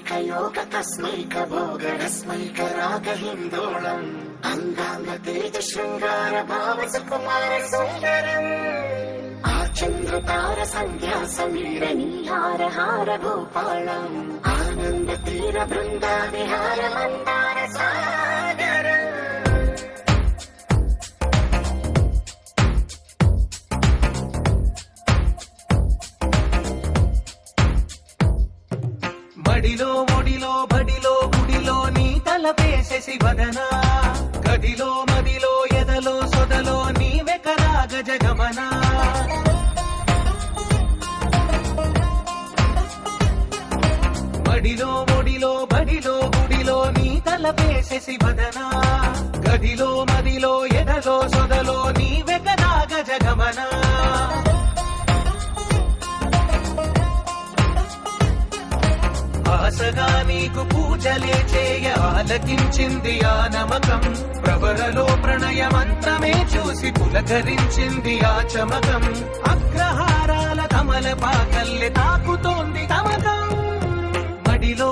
तस्मैकयोग तस्मैकभोगरस्मैकरागहिन्दोळम् अङ्गाङ्गतेज शृङ्गार भाव सुकुमार सुन्दरम् आचन्द्रतार सन्ध्या समीर नीहार हार भूपालम् आनन्द तीर बृन्दा विहार मन्दार सागरम् బడిలో ఒడిలో బడిలో గుడిలో నీ తలపేసేసి వదనా గదిలో మదిలో ఎదలో సొదలో నీవే కరా గజగమనా బడిలో ఒడిలో బడిలో గుడిలో నీ తలపేసేసి వదనా గదిలో మదిలో ఎదలో సొదలో నీవే కరా గజగమనా ఆశగా నీకు పూజలే చేయ ఆలకించింది ఆ నమకం ప్రవరలో ప్రణయ మంత్రమే చూసి పులకరించింది ఆ చమకం అగ్రహారాల కమల పాకల్లె తాకుతోంది తమకం బడిలో